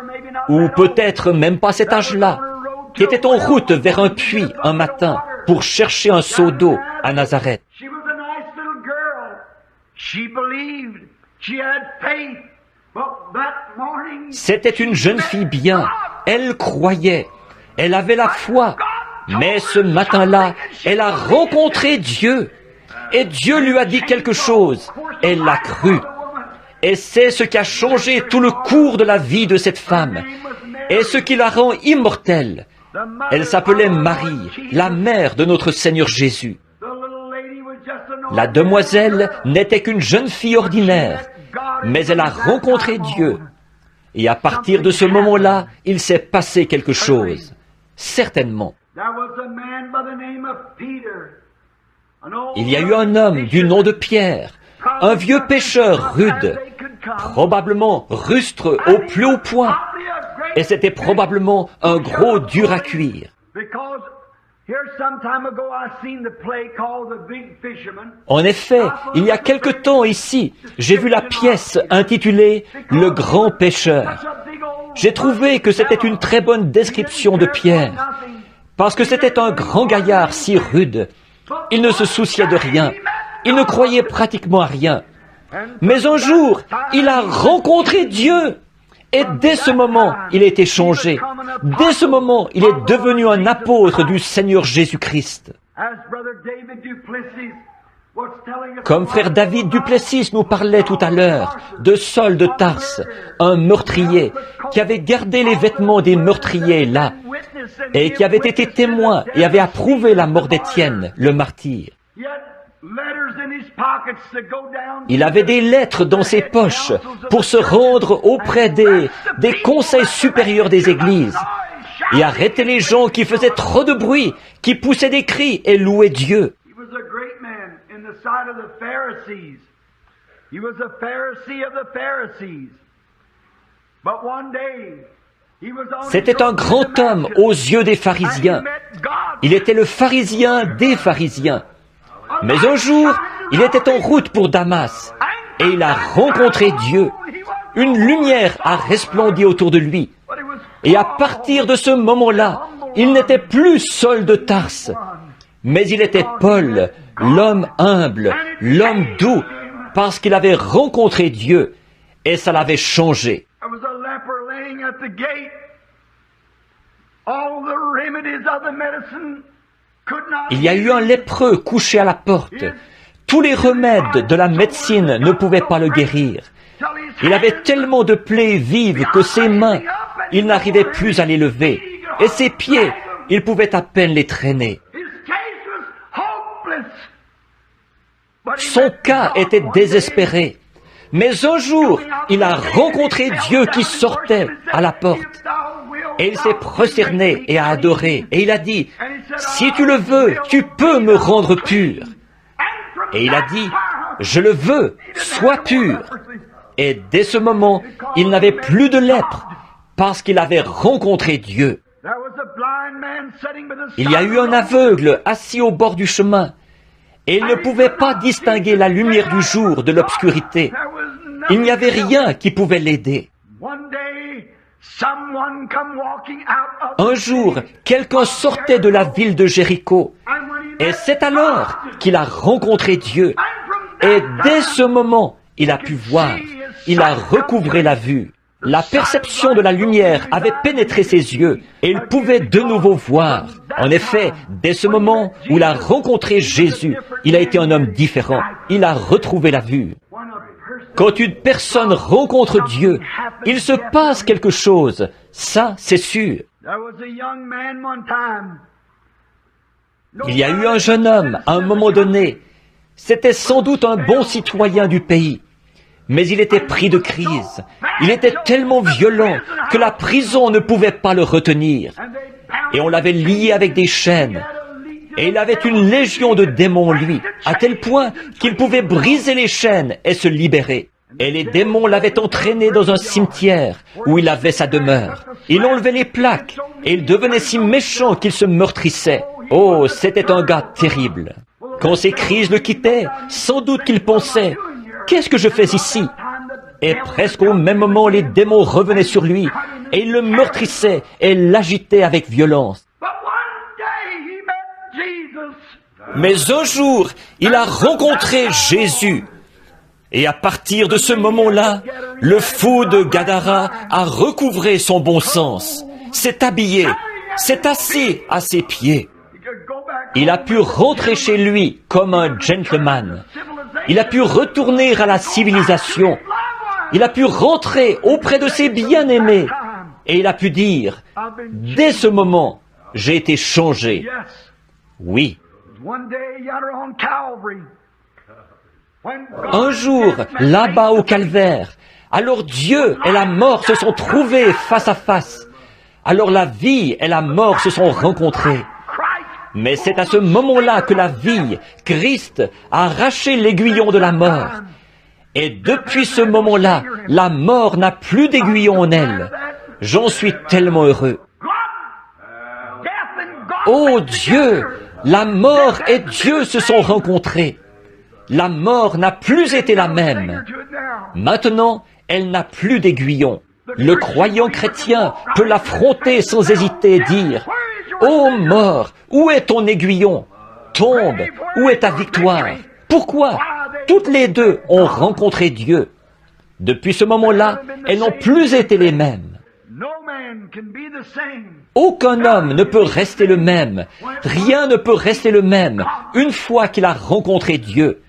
ou peut-être même pas cet âge-là, qui était en route vers un puits un matin pour chercher un seau d'eau à Nazareth. C'était une jeune fille bien, elle croyait, elle avait la foi, mais ce matin-là, elle a rencontré Dieu, et Dieu lui a dit quelque chose, elle l'a cru. Et c'est ce qui a changé tout le cours de la vie de cette femme, et ce qui la rend immortelle. Elle s'appelait Marie, la mère de notre Seigneur Jésus. La demoiselle n'était qu'une jeune fille ordinaire, mais elle a rencontré Dieu. Et à partir de ce moment-là, il s'est passé quelque chose. Certainement. Il y a eu un homme du nom de Pierre, un vieux pêcheur rude, probablement rustre au plus haut point, et c'était probablement un gros dur à cuire. En effet, il y a quelque temps ici, j'ai vu la pièce intitulée « Le grand pêcheur ». J'ai trouvé que c'était une très bonne description de Pierre, parce que c'était un grand gaillard si rude. Il ne se souciait de rien, il ne croyait pratiquement à rien. Mais un jour, il a rencontré Dieu. Et dès ce moment, il a été changé. Dès ce moment, il est devenu un apôtre du Seigneur Jésus-Christ. Comme frère David Duplessis nous parlait tout à l'heure de Saul de Tarse, un meurtrier qui avait gardé les vêtements des meurtriers là et qui avait été témoin et avait approuvé la mort d'Étienne, le martyr. Il avait des lettres dans ses poches pour se rendre auprès des conseils supérieurs des églises et arrêter les gens qui faisaient trop de bruit, qui poussaient des cris et louaient Dieu. C'était un grand homme aux yeux des pharisiens. Il était le pharisien des pharisiens. Mais un jour, il était en route pour Damas et il a rencontré Dieu. Une lumière a resplendi autour de lui. Et à partir de ce moment-là, il n'était plus Saul de Tarse, mais il était Paul, l'homme humble, l'homme doux, parce qu'il avait rencontré Dieu et ça l'avait changé. Il y a eu un lépreux couché à la porte. Tous les remèdes de la médecine ne pouvaient pas le guérir. Il avait tellement de plaies vives que ses mains, il n'arrivait plus à les lever. Et ses pieds, il pouvait à peine les traîner. Son cas était désespéré. Mais un jour, il a rencontré Dieu qui sortait à la porte. Et il s'est prosterné et a adoré. Et il a dit, « Si tu le veux, tu peux me rendre pur. » Et il a dit, « Je le veux, sois pur. » Et dès ce moment, il n'avait plus de lèpre parce qu'il avait rencontré Dieu. Il y a eu un aveugle assis au bord du chemin et il ne pouvait pas distinguer la lumière du jour de l'obscurité. Il n'y avait rien qui pouvait l'aider. Un jour, quelqu'un sortait de la ville de Jéricho et c'est alors qu'il a rencontré Dieu. Et dès ce moment, il a pu voir. Il a recouvré la vue. La perception de la lumière avait pénétré ses yeux et il pouvait de nouveau voir. En effet, dès ce moment où il a rencontré Jésus, il a été un homme différent. Il a retrouvé la vue. Quand une personne rencontre Dieu, il se passe quelque chose. Ça, c'est sûr. Il y a eu un jeune homme, à un moment donné. C'était sans doute un bon citoyen du pays. Mais il était pris de crise. Il était tellement violent que la prison ne pouvait pas le retenir. Et on l'avait lié avec des chaînes. Et il avait une légion de démons en lui, à tel point qu'il pouvait briser les chaînes et se libérer. Et les démons l'avaient entraîné dans un cimetière où il avait sa demeure. Il enlevait les plaques et il devenait si méchant qu'il se meurtrissait. Oh, c'était un gars terrible. Quand ces crises le quittaient, sans doute qu'il pensait, « Qu'est-ce que je fais ici ?» Et presque au même moment, les démons revenaient sur lui et ils le meurtrissaient et l'agitaient avec violence. Mais un jour, il a rencontré Jésus. Et à partir de ce moment-là, le fou de Gadara a recouvré son bon sens, s'est habillé, s'est assis à ses pieds. Il a pu rentrer chez lui comme un gentleman. Il a pu retourner à la civilisation. Il a pu rentrer auprès de ses bien-aimés. Et il a pu dire, dès ce moment, j'ai été changé. Oui. Un jour, là-bas au calvaire, alors Dieu et la mort se sont trouvés face à face. Alors la vie et la mort se sont rencontrées. Mais c'est à ce moment-là que la vie, Christ, a arraché l'aiguillon de la mort. Et depuis ce moment-là, la mort n'a plus d'aiguillon en elle. J'en suis tellement heureux. Oh Dieu, la mort et Dieu se sont rencontrés. La mort n'a plus été la même. Maintenant, elle n'a plus d'aiguillon. Le croyant chrétien peut l'affronter sans hésiter et dire, « Ô mort, où est ton aiguillon? Tombe, où est ta victoire? » Pourquoi? Toutes les deux ont rencontré Dieu. Depuis ce moment-là, elles n'ont plus été les mêmes. Aucun homme ne peut rester le même. Rien ne peut rester le même une fois qu'il a rencontré Dieu.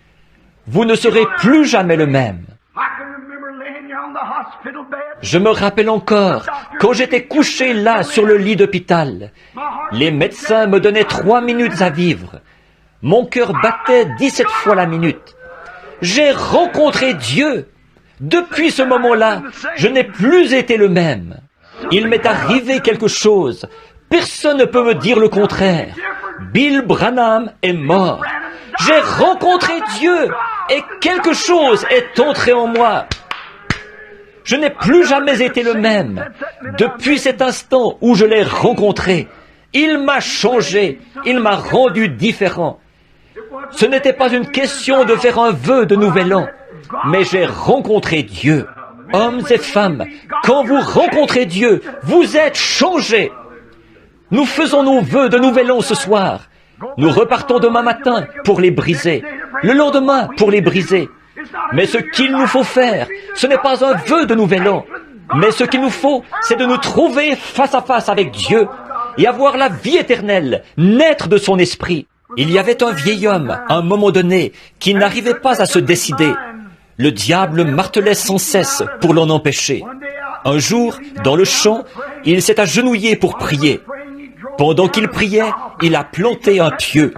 Vous ne serez plus jamais le même. Je me rappelle encore, quand j'étais couché là sur le lit d'hôpital, les médecins me donnaient 3 minutes à vivre. Mon cœur battait 17 fois la minute. J'ai rencontré Dieu. Depuis ce moment-là, je n'ai plus été le même. Il m'est arrivé quelque chose. Personne ne peut me dire le contraire. Bill Branham est mort. J'ai rencontré Dieu et quelque chose est entré en moi. Je n'ai plus jamais été le même. Depuis cet instant où je l'ai rencontré, il m'a changé, il m'a rendu différent. Ce n'était pas une question de faire un vœu de nouvel an, mais j'ai rencontré Dieu. Hommes et femmes, quand vous rencontrez Dieu, vous êtes changés. Nous faisons nos vœux de nouvel an ce soir. Nous repartons demain matin pour les briser, le lendemain pour les briser. Mais ce qu'il nous faut faire, ce n'est pas un vœu de nouvel an, mais ce qu'il nous faut, c'est de nous trouver face à face avec Dieu et avoir la vie éternelle, naître de son esprit. Il y avait un vieil homme, à un moment donné, qui n'arrivait pas à se décider. Le diable martelait sans cesse pour l'en empêcher. Un jour, dans le champ, il s'est agenouillé pour prier. Pendant qu'il priait, il a planté un pieu.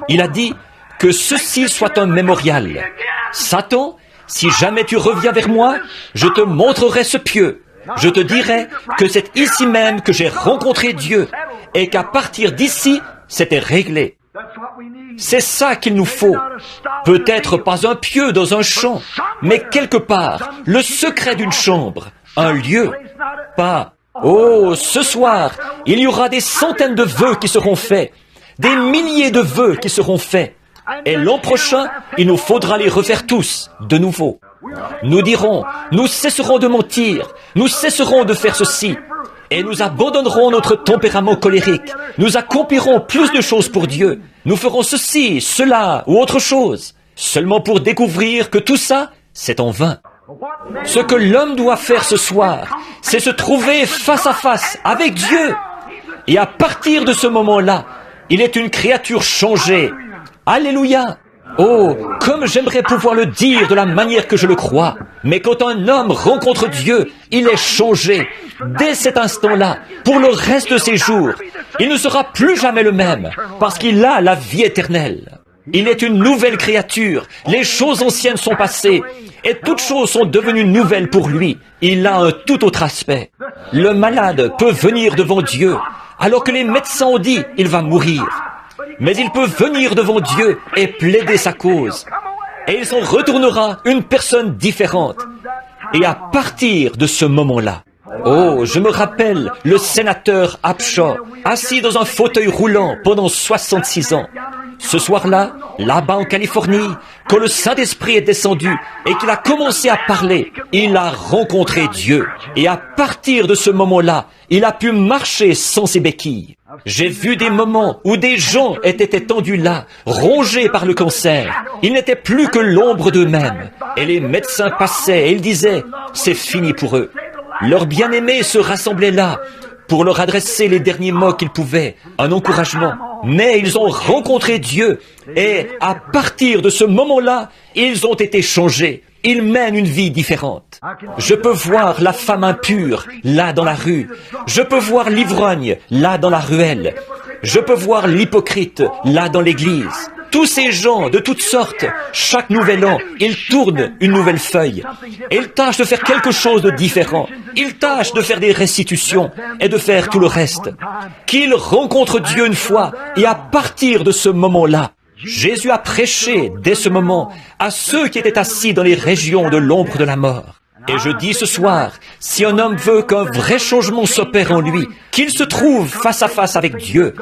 Il a dit que ceci soit un mémorial. Satan, si jamais tu reviens vers moi, je te montrerai ce pieu. Je te dirai que c'est ici même que j'ai rencontré Dieu et qu'à partir d'ici, c'était réglé. C'est ça qu'il nous faut. Peut-être pas un pieu dans un champ, mais quelque part, le secret d'une chambre, un lieu. Pas, oh, ce soir, il y aura des centaines de vœux qui seront faits, des milliers de vœux qui seront faits. Et l'an prochain, il nous faudra les refaire tous, de nouveau. Nous dirons, nous cesserons de mentir, nous cesserons de faire ceci, et nous abandonnerons notre tempérament colérique. Nous accomplirons plus de choses pour Dieu. Nous ferons ceci, cela ou autre chose, seulement pour découvrir que tout ça, c'est en vain. Ce que l'homme doit faire ce soir, c'est se trouver face à face avec Dieu. Et à partir de ce moment-là, il est une créature changée. Alléluia! Oh, comme j'aimerais pouvoir le dire de la manière que je le crois. Mais quand un homme rencontre Dieu, il est changé. Dès cet instant-là, pour le reste de ses jours, il ne sera plus jamais le même, parce qu'il a la vie éternelle. Il est une nouvelle créature. Les choses anciennes sont passées, et toutes choses sont devenues nouvelles pour lui. Il a un tout autre aspect. Le malade peut venir devant Dieu, alors que les médecins ont dit « il va mourir ». Mais il peut venir devant Dieu et plaider sa cause. Et il s'en retournera une personne différente. Et à partir de ce moment-là, oh, je me rappelle le sénateur Upshaw, assis dans un fauteuil roulant pendant 66 ans. Ce soir-là, là-bas en Californie, quand le Saint-Esprit est descendu et qu'il a commencé à parler, il a rencontré Dieu. Et à partir de ce moment-là, il a pu marcher sans ses béquilles. J'ai vu des moments où des gens étaient étendus là, rongés par le cancer. Ils n'étaient plus que l'ombre d'eux-mêmes. Et les médecins passaient et ils disaient, c'est fini pour eux. Leurs bien-aimés se rassemblaient là pour leur adresser les derniers mots qu'ils pouvaient, un encouragement. Mais ils ont rencontré Dieu et à partir de ce moment-là, ils ont été changés. Ils mènent une vie différente. Je peux voir la femme impure, là dans la rue. Je peux voir l'ivrogne, là dans la ruelle. Je peux voir l'hypocrite, là dans l'église. Tous ces gens de toutes sortes, chaque nouvel an, ils tournent une nouvelle feuille. Et ils tâchent de faire quelque chose de différent. Ils tâchent de faire des restitutions et de faire tout le reste. Qu'ils rencontrent Dieu une fois et à partir de ce moment-là, Jésus a prêché dès ce moment à ceux qui étaient assis dans les régions de l'ombre de la mort. Et je dis ce soir, si un homme veut qu'un vrai changement s'opère en lui, qu'il se trouve face à face avec Dieu,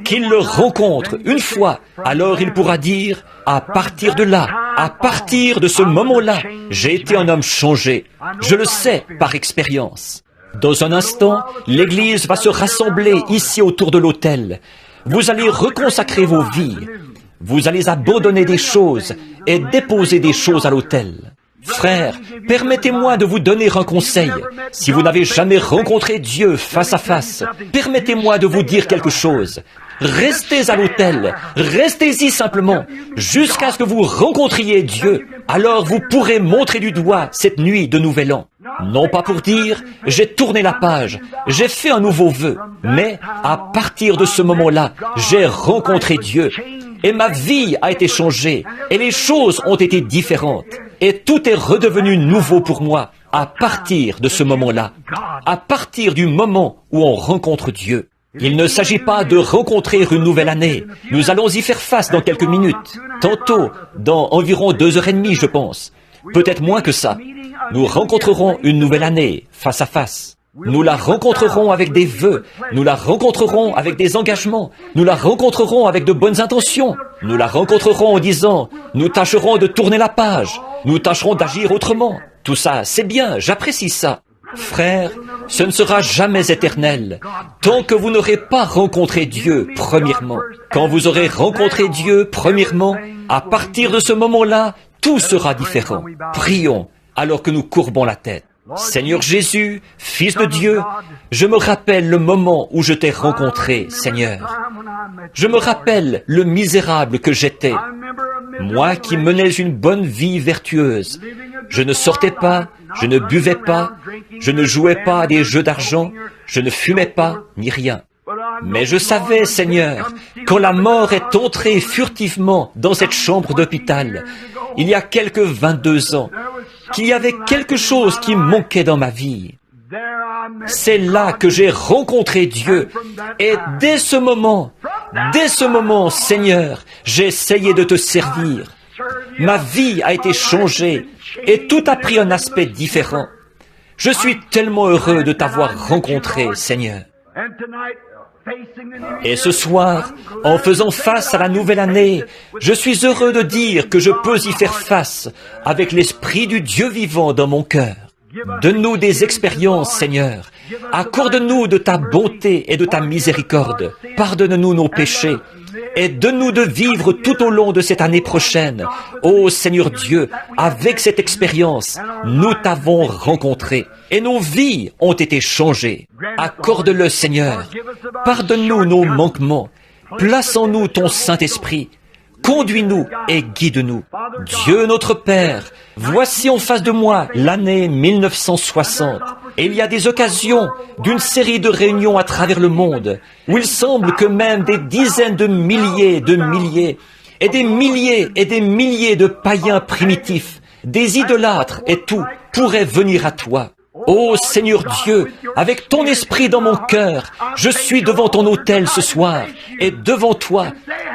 qu'il le rencontre une fois, alors il pourra dire, à partir de là, à partir de ce moment-là, j'ai été un homme changé. Je le sais par expérience. Dans un instant, l'Église va se rassembler ici autour de l'autel. Vous allez reconsacrer vos vies. Vous allez abandonner des choses et déposer des choses à l'autel. Frères, permettez-moi de vous donner un conseil. Si vous n'avez jamais rencontré Dieu face à face, permettez-moi de vous dire quelque chose. Restez à l'autel, restez-y simplement, jusqu'à ce que vous rencontriez Dieu. Alors vous pourrez montrer du doigt cette nuit de Nouvel An. Non pas pour dire, j'ai tourné la page, j'ai fait un nouveau vœu, mais à partir de ce moment-là, j'ai rencontré Dieu. Et ma vie a été changée, et les choses ont été différentes, et tout est redevenu nouveau pour moi à partir de ce moment-là, à partir du moment où on rencontre Dieu. Il ne s'agit pas de rencontrer une nouvelle année. Nous allons y faire face dans quelques minutes, tantôt, dans environ 2h30, je pense. peut-être moins que ça. Nous rencontrerons une nouvelle année, face à face. Nous la rencontrerons avec des vœux, nous la rencontrerons avec des engagements, nous la rencontrerons avec de bonnes intentions, nous la rencontrerons en disant, nous tâcherons de tourner la page, nous tâcherons d'agir autrement. Tout ça, c'est bien, j'apprécie ça. Frères, ce ne sera jamais éternel, tant que vous n'aurez pas rencontré Dieu, premièrement. Quand vous aurez rencontré Dieu, premièrement, à partir de ce moment-là, tout sera différent. Prions, alors que nous courbons la tête. Seigneur Jésus, Fils de Dieu, je me rappelle le moment où je t'ai rencontré, Seigneur. Je me rappelle le misérable que j'étais, moi qui menais une bonne vie vertueuse. Je ne sortais pas, je ne buvais pas, je ne jouais pas à des jeux d'argent, je ne fumais pas, ni rien. Mais je savais, Seigneur, quand la mort est entrée furtivement dans cette chambre d'hôpital, il y a quelques 22 ans, qu'il y avait quelque chose qui manquait dans ma vie. C'est là que j'ai rencontré Dieu. Et dès ce moment, Seigneur, j'ai essayé de te servir. Ma vie a été changée et tout a pris un aspect différent. Je suis tellement heureux de t'avoir rencontré, Seigneur. Et ce soir, en faisant face à la nouvelle année, je suis heureux de dire que je peux y faire face avec l'Esprit du Dieu vivant dans mon cœur. Donne-nous des expériences, Seigneur. Accorde-nous de ta bonté et de ta miséricorde. Pardonne-nous nos péchés. Et donne-nous de vivre tout au long de cette année prochaine. Ô Seigneur Dieu, avec cette expérience, nous t'avons rencontré et nos vies ont été changées. Accorde-le, Seigneur. Pardonne-nous nos manquements. Place en nous ton Saint-Esprit. Conduis-nous et guide-nous. Dieu notre Père, voici en face de moi l'année 1960. Et il y a des occasions d'une série de réunions à travers le monde où il semble que même des dizaines de milliers et des milliers de païens primitifs, des idolâtres et tout pourraient venir à toi. Ô Seigneur Dieu, avec ton esprit dans mon cœur, je suis devant ton autel ce soir et devant toi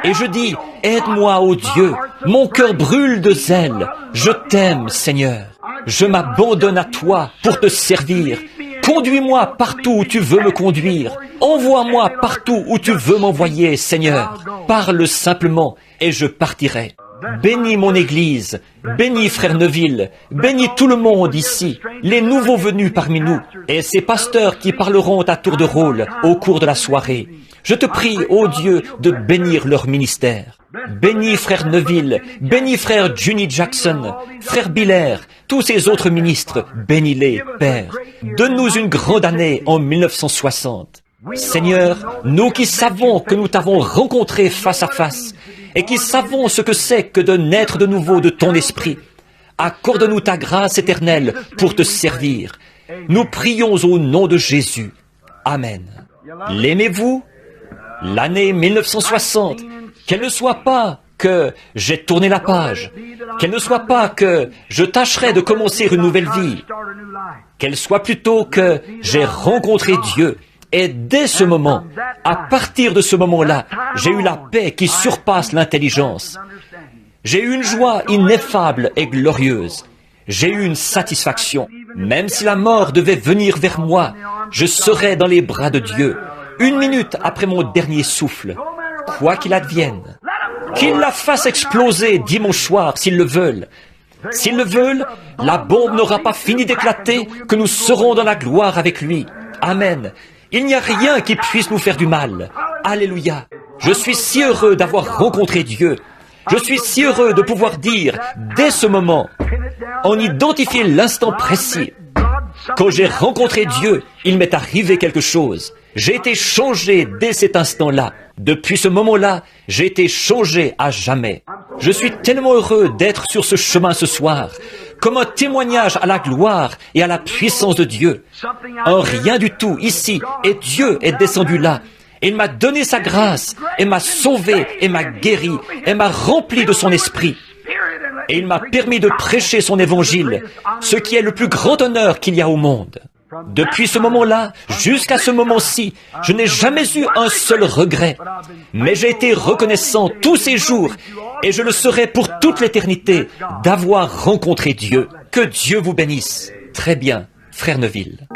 et je dis, aide-moi, ô Dieu, mon cœur brûle de zèle, je t'aime, Seigneur. Je m'abandonne à toi pour te servir. Conduis-moi partout où tu veux me conduire. Envoie-moi partout où tu veux m'envoyer, Seigneur. Parle simplement et je partirai. Bénis mon Église, bénis Frère Neville, bénis tout le monde ici, les nouveaux venus parmi nous, et ces pasteurs qui parleront à tour de rôle au cours de la soirée. Je te prie, ô Dieu, de bénir leur ministère. Bénis Frère Neville, bénis Frère Juni Jackson, Frère Biller, tous ces autres ministres, bénis-les, Père. Donne-nous une grande année en 1960. Seigneur, nous qui savons que nous t'avons rencontré face à face, et qui savons ce que c'est que de naître de nouveau de ton esprit, accorde-nous ta grâce éternelle pour te servir. Nous prions au nom de Jésus. Amen. L'aimez-vous? L'année 1960, qu'elle ne soit pas que j'ai tourné la page, qu'elle ne soit pas que je tâcherai de commencer une nouvelle vie, qu'elle soit plutôt que j'ai rencontré Dieu. Et dès ce moment, à partir de ce moment-là, j'ai eu la paix qui surpasse l'intelligence. J'ai eu une joie ineffable et glorieuse. J'ai eu une satisfaction. Même si la mort devait venir vers moi, je serais dans les bras de Dieu, 1 minute après mon dernier souffle. Quoi qu'il advienne, qu'ils la fassent exploser dimanche soir s'ils le veulent. S'ils le veulent, la bombe n'aura pas fini d'éclater que nous serons dans la gloire avec lui. Amen. Il n'y a rien qui puisse nous faire du mal. Alléluia. Je suis si heureux d'avoir rencontré Dieu. Je suis si heureux de pouvoir dire, dès ce moment, en identifier l'instant précis. Quand j'ai rencontré Dieu, il m'est arrivé quelque chose. J'ai été changé dès cet instant-là. Depuis ce moment-là, j'ai été changé à jamais. Je suis tellement heureux d'être sur ce chemin ce soir, comme un témoignage à la gloire et à la puissance de Dieu. Un rien du tout ici, et Dieu est descendu là. Il m'a donné sa grâce, et m'a sauvé, et m'a guéri, et m'a rempli de son esprit. Et il m'a permis de prêcher son évangile, ce qui est le plus grand honneur qu'il y a au monde. Depuis ce moment-là, jusqu'à ce moment-ci, je n'ai jamais eu un seul regret. Mais j'ai été reconnaissant tous ces jours, et je le serai pour toute l'éternité, d'avoir rencontré Dieu. Que Dieu vous bénisse. Très bien, frère Neville.